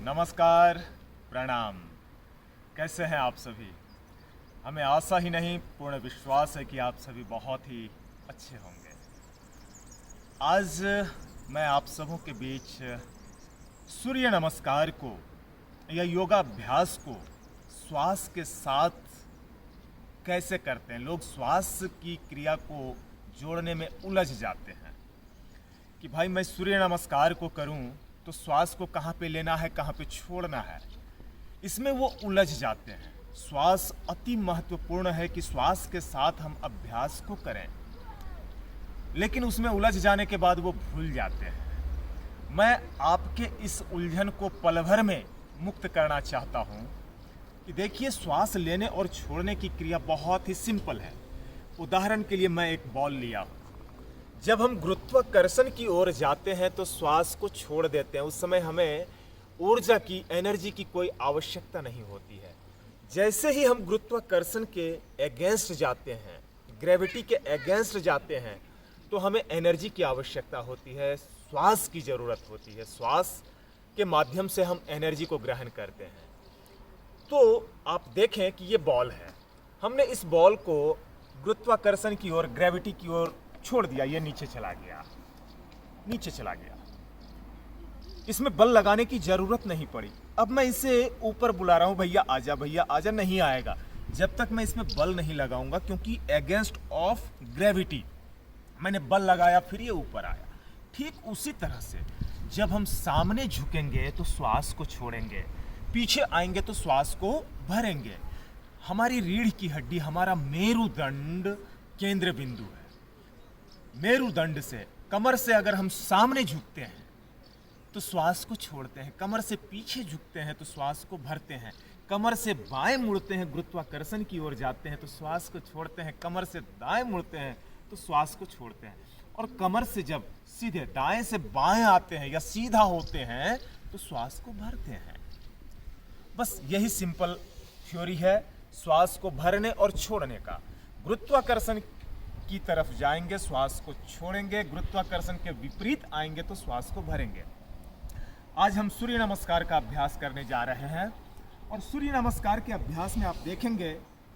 नमस्कार, प्रणाम। कैसे हैं आप सभी? हमें आशा ही नहीं पूर्ण विश्वास है कि आप सभी बहुत ही अच्छे होंगे। आज मैं आप सबों के बीच सूर्य नमस्कार को या योगाभ्यास को श्वास के साथ कैसे करते हैं। लोग श्वास की क्रिया को जोड़ने में उलझ जाते हैं कि भाई मैं सूर्य नमस्कार को करूं तो श्वास को कहाँ पे लेना है, कहाँ पे छोड़ना है, इसमें वो उलझ जाते हैं। श्वास अति महत्वपूर्ण है कि श्वास के साथ हम अभ्यास को करें, लेकिन उसमें उलझ जाने के बाद वो भूल जाते हैं। मैं आपके इस उलझन को पल भर में मुक्त करना चाहता हूँ कि देखिए, श्वास लेने और छोड़ने की क्रिया बहुत ही सिंपल है। उदाहरण के लिए मैं एक बॉल लिया हूँ। जब हम गुरुत्वाकर्षण की ओर जाते हैं तो श्वास को छोड़ देते हैं। उस समय हमें ऊर्जा की, एनर्जी की कोई आवश्यकता नहीं होती है। जैसे ही हम गुरुत्वाकर्षण के अगेंस्ट जाते हैं, ग्रेविटी के अगेंस्ट जाते हैं, तो हमें एनर्जी की आवश्यकता होती है, श्वास की ज़रूरत होती है। श्वास के माध्यम से हम एनर्जी को ग्रहण करते हैं। तो आप देखें कि ये बॉल है, हमने इस बॉल को गुरुत्वाकर्षण की ओर, ग्रेविटी की ओर छोड़ दिया। ये नीचे चला गया, नीचे चला गया। इसमें बल लगाने की जरूरत नहीं पड़ी। अब मैं इसे ऊपर बुला रहा हूं, भैया आजा, भैया आजा, नहीं आएगा जब तक मैं इसमें बल नहीं लगाऊंगा, क्योंकि अगेंस्ट ऑफ ग्रेविटी मैंने बल लगाया, फिर ये ऊपर आया। ठीक उसी तरह से जब हम सामने झुकेंगे तो श्वास को छोड़ेंगे, पीछे आएंगे तो श्वास को भरेंगे। हमारी रीढ़ की हड्डी, हमारा मेरुदंड केंद्र बिंदु है। मेरुदंड से, कमर से अगर हम सामने झुकते हैं तो श्वास को छोड़ते हैं, कमर से पीछे झुकते हैं तो श्वास को भरते हैं, कमर से बाएं मुड़ते हैं, गुरुत्वाकर्षण की ओर जाते हैं तो श्वास को छोड़ते हैं, कमर से दाएं मुड़ते हैं तो श्वास को छोड़ते हैं, और कमर से जब सीधे दाएं से बाएं आते हैं या सीधा होते हैं तो श्वास को भरते हैं। बस यही सिंपल थ्योरी है श्वास को भरने और छोड़ने का। गुरुत्वाकर्षण की तरफ जाएंगे, श्वास को छोड़ेंगे, गुरुत्वाकर्षण के विपरीत आएंगे तो श्वास को भरेंगे। आज हम सूर्य नमस्कार का अभ्यास करने जा रहे हैं, और सूर्य नमस्कार के अभ्यास में आप देखेंगे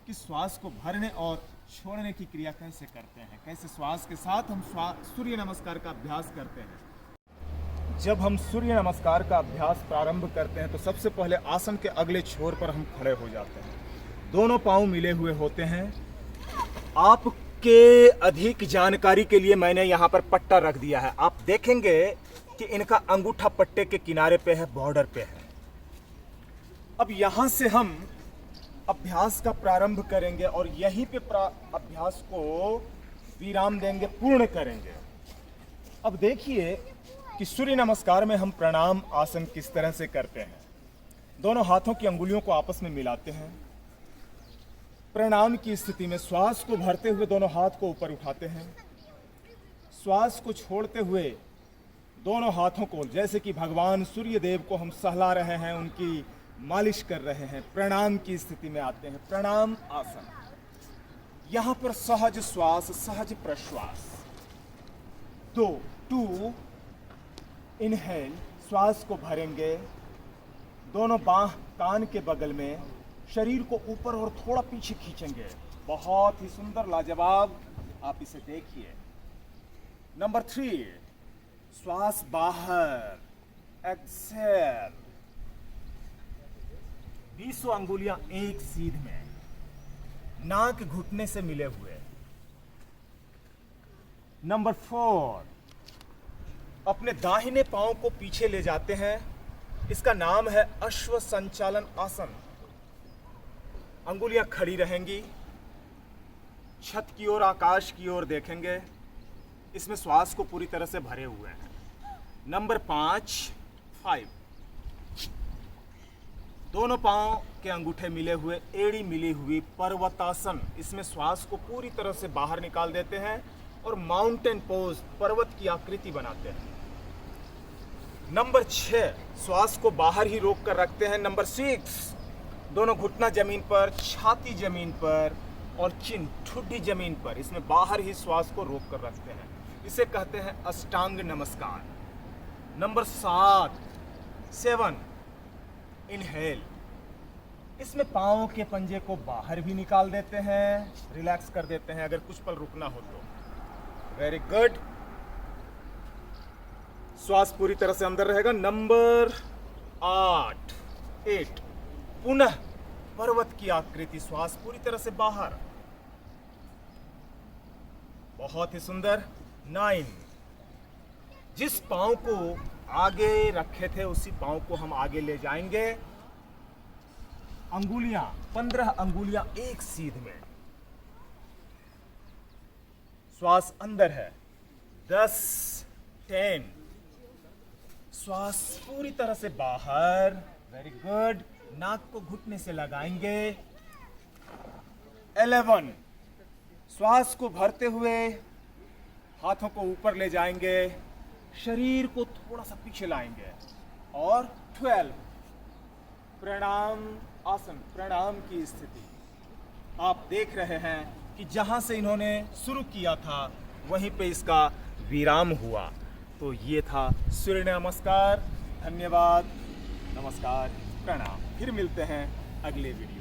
कि श्वास को भरने और छोड़ने की क्रिया कैसे करते हैं, कैसे श्वास के साथ हम सूर्य नमस्कार का अभ्यास करते हैं। जब हम सूर्य नमस्कार का अभ्यास प्रारंभ करते हैं तो सबसे पहले आसन के अगले छोर पर हम खड़े हो जाते हैं। दोनों पांव मिले हुए होते हैं। आपके अधिक जानकारी के लिए मैंने यहाँ पर पट्टा रख दिया है। आप देखेंगे कि इनका अंगूठा पट्टे के किनारे पे है, बॉर्डर पे है। अब यहाँ से हम अभ्यास का प्रारंभ करेंगे और यहीं पे अभ्यास को विराम देंगे, पूर्ण करेंगे। अब देखिए कि सूर्य नमस्कार में हम प्रणाम आसन किस तरह से करते हैं। दोनों हाथों की अंगुलियों को आपस में मिलाते हैं। प्रणाम की स्थिति में श्वास को भरते हुए दोनों हाथ को ऊपर उठाते हैं। श्वास को छोड़ते हुए दोनों हाथों को, जैसे कि भगवान सूर्य देव को हम सहला रहे हैं, उनकी मालिश कर रहे हैं, प्रणाम की स्थिति में आते हैं। प्रणाम आसन, यहां पर सहज श्वास, सहज प्रश्वास। 2 इनहेल, श्वास को भरेंगे, दोनों बाह कान के बगल में, शरीर को ऊपर और थोड़ा पीछे खींचेंगे। बहुत ही सुंदर, लाजवाब, आप इसे देखिए। नंबर 3, श्वास बाहर, एक्सेल। 20 अंगुलियां एक सीध में, नाक घुटने से मिले हुए। नंबर 4, अपने दाहिने पांव को पीछे ले जाते हैं। इसका नाम है अश्व संचालन आसन। अंगुलियां खड़ी रहेंगी, छत की ओर, आकाश की ओर देखेंगे। इसमें श्वास को पूरी तरह से भरे हुए हैं। नंबर 5, दोनों पांव के अंगूठे मिले हुए, एड़ी मिली हुई, पर्वतासन। इसमें श्वास को पूरी तरह से बाहर निकाल देते हैं और माउंटेन पोज, पर्वत की आकृति बनाते हैं। नंबर 6, श्वास को बाहर ही रोक कर रखते हैं। नंबर 6, दोनों घुटना जमीन पर, छाती जमीन पर और चिन, ठुड्डी जमीन पर। इसमें बाहर ही श्वास को रोक कर रखते हैं। इसे कहते हैं अष्टांग नमस्कार। Number 7, inhale. इसमें पाँव के पंजे को बाहर भी निकाल देते हैं, रिलैक्स कर देते हैं अगर कुछ पल रुकना हो तो। Very good. श्वास पूरी तरह से अंदर रहेगा। नंबर 8 पुनः पर्वत की आकृति, श्वास पूरी तरह से बाहर। बहुत ही सुंदर। 9 जिस पांव को आगे रखे थे उसी पांव को हम आगे ले जाएंगे। अंगुलियां 15 अंगुलियां एक सीध में। श्वास अंदर है। 10 श्वास पूरी तरह से बाहर। Very good. नाक को घुटने से लगाएंगे। 11 श्वास को भरते हुए हाथों को ऊपर ले जाएंगे, शरीर को थोड़ा सा पीछे लाएंगे। और 12 प्रणाम आसन, प्रणाम की स्थिति। आप देख रहे हैं कि जहां से इन्होंने शुरू किया था वहीं पे इसका विराम हुआ। तो ये था सूर्य नमस्कार। धन्यवाद, नमस्कार, प्रणाम। फिर मिलते हैं अगले वीडियो।